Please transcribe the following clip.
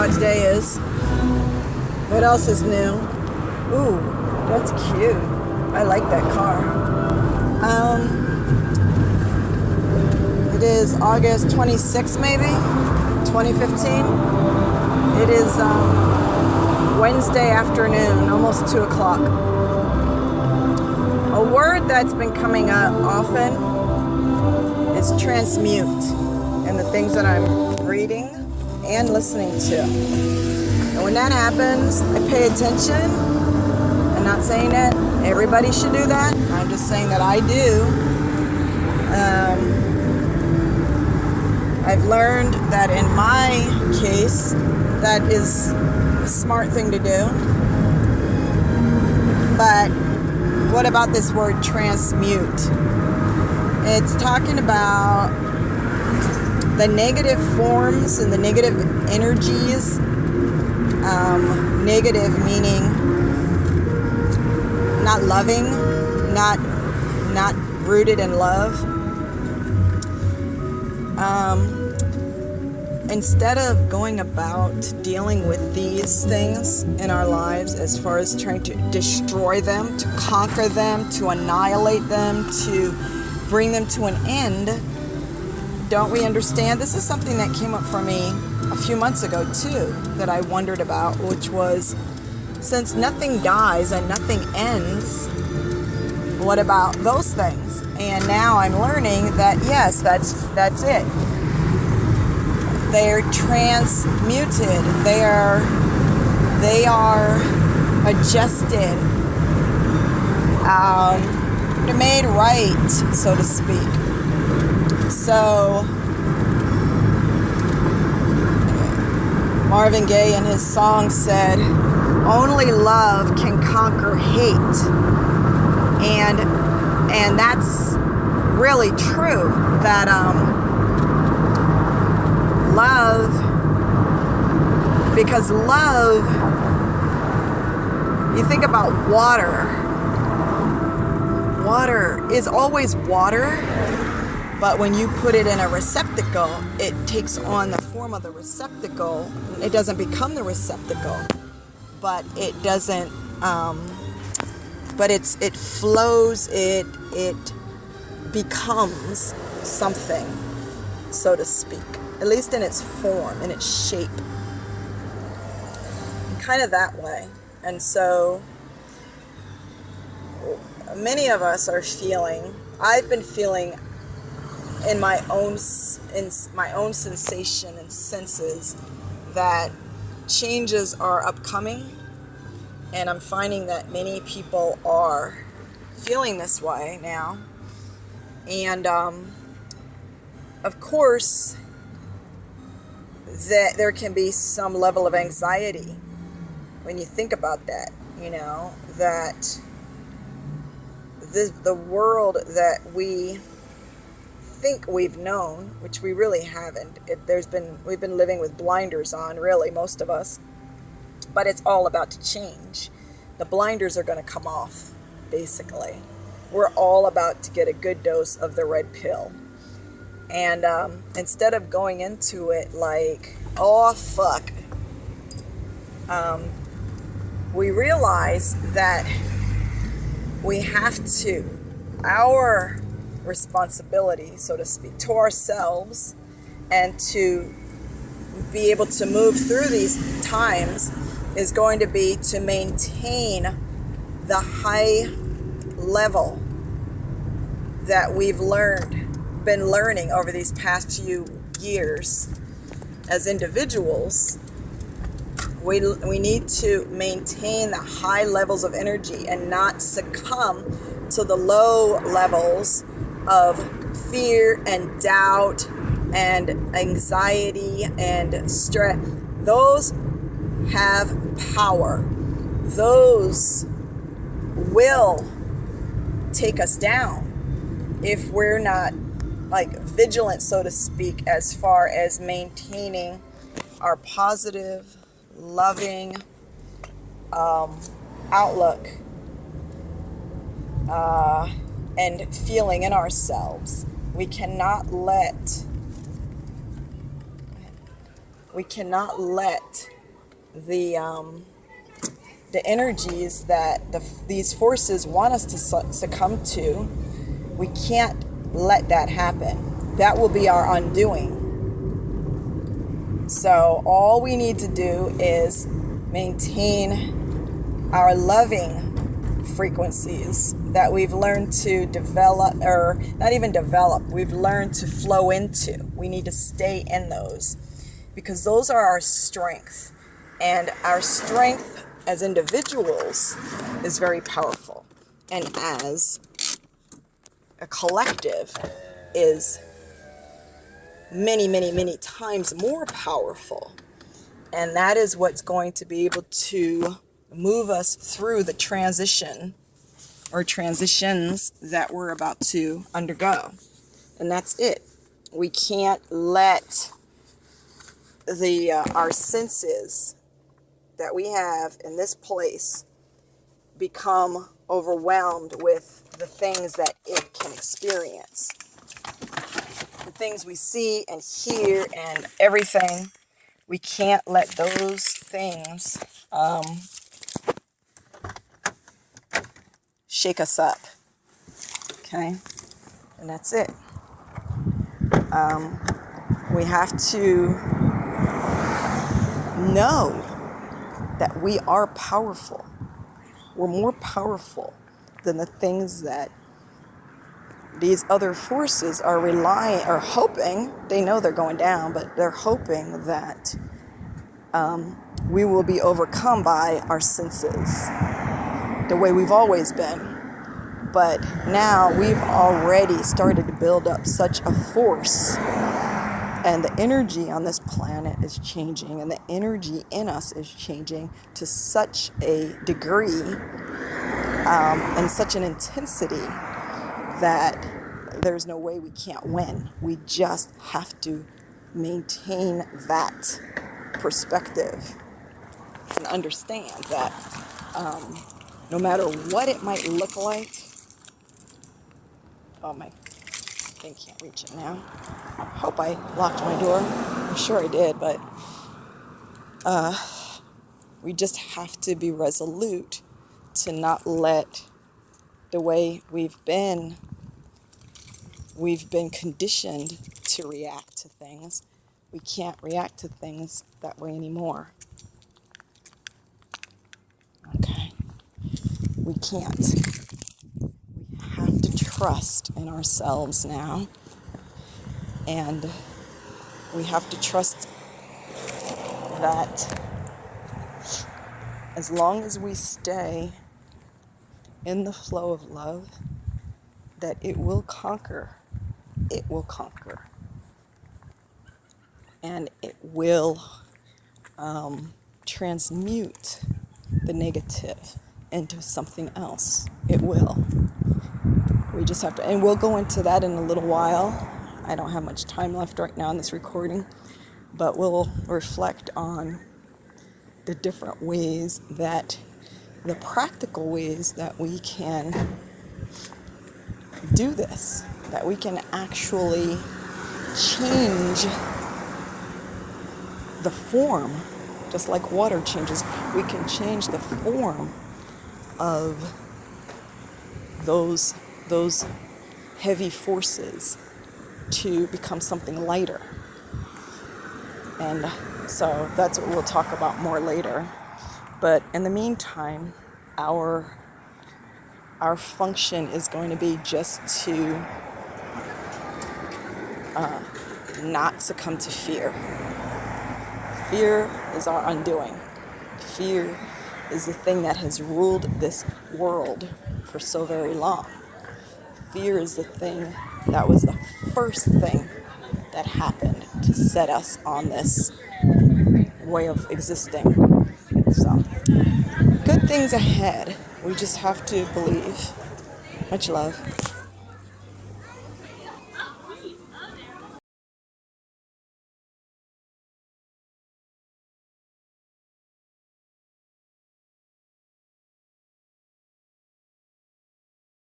what today is. What else is new? Ooh, that's cute. I like that car. It is August 26th, maybe 2015. It is Wednesday afternoon, almost 2 o'clock. A word that's been coming up often is transmute, and the things that I'm reading and listening to. And when that happens, I pay attention. I'm not saying that everybody should do that. I'm just saying that I do. I've learned that in my case, that is a smart thing to do. But what about this word transmute? It's talking about the negative forms and the negative energies. Negative meaning not loving, not rooted in love. Instead of going about dealing with these things in our lives as far as trying to destroy them, to conquer them, to annihilate them, to bring them to an end, don't we understand? This is something that came up for me a few months ago too, that I wondered about, which was, since nothing dies and nothing ends, what about those things? And now I'm learning that yes, that's it. They're transmuted. They are adjusted. They're made right, so to speak. So Marvin Gaye in his song said, "Only love can conquer hate," and that's really true. That love, because love, you think about water. Water is always water, but when you put it in a receptacle, it takes on the form of the receptacle. It doesn't become the receptacle, but it doesn't. But it flows. It becomes something, so to speak. At least in its form, in its shape. Kind of that way. And so many of us are feeling, I've been feeling in my own sensation and senses that changes are upcoming, and I'm finding that many people are feeling this way now. And of course, that there can be some level of anxiety when you think about that, that the world that we think we've known, which we really haven't. We've been living with blinders on, really, most of us, but it's all about to change. The blinders are going to come off, basically. We're all about to get a good dose of the red pill. And instead of going into it like, oh, fuck, we realize that we have to, our responsibility, so to speak, to ourselves, and to be able to move through these times is going to be to maintain the high level that we've been learning over these past few years as individuals. We need to maintain the high levels of energy and not succumb to the low levels of fear and doubt and anxiety and stress. Those have power. Those will take us down if we're not vigilant, so to speak, as far as maintaining our positive, loving outlook and feeling in ourselves. We cannot let the energies that these forces want us to succumb to. We can't let that happen. That will be our undoing. So all we need to do is maintain our loving frequencies that we've learned to develop, or not even develop, we've learned to flow into. We need to stay in those because those are our strength. And our strength as individuals is very powerful. And as a collective is many, many, many times more powerful. And that is what's going to be able to move us through the transition or transitions that we're about to undergo. And that's it. We can't let our senses that we have in this place become overwhelmed with the things that it can experience. The things we see and hear and everything, we can't let those things shake us up. Okay? And that's it. We have to know that we are powerful. We're more powerful than the things that these other forces are relying or hoping. They know they're going down, but they're hoping that we will be overcome by our senses the way we've always been. But now we've already started to build up such a force, and the energy on this planet is changing, and the energy in us is changing to such a degree and such an intensity that there's no way we can't win. We just have to maintain that perspective and understand that no matter what it might look like. Oh, my thing can't reach it now. Hope I locked my door. I'm sure I did, but we just have to be resolute to not let the way we've been conditioned to react to things. We can't react to things that way anymore. Okay? We can't. We have to trust in ourselves now. And we have to trust that as long as we stay in the flow of love, that it will conquer. It will conquer. And it will transmute the negative into something else. It will. We just have to, and we'll go into that in a little while. I don't have much time left right now in this recording, but we'll reflect on the different ways that, the practical ways that we can do this, that we can actually change the form, just like water changes. We can change the form of those heavy forces to become something lighter. And so that's what we'll talk about more later. But in the meantime, our function is going to be just to not succumb to fear. Fear is our undoing. Fear is the thing that has ruled this world for so very long. Fear is the thing that was the first thing that happened to set us on this way of existing. So, good things ahead. We just have to believe. Much love.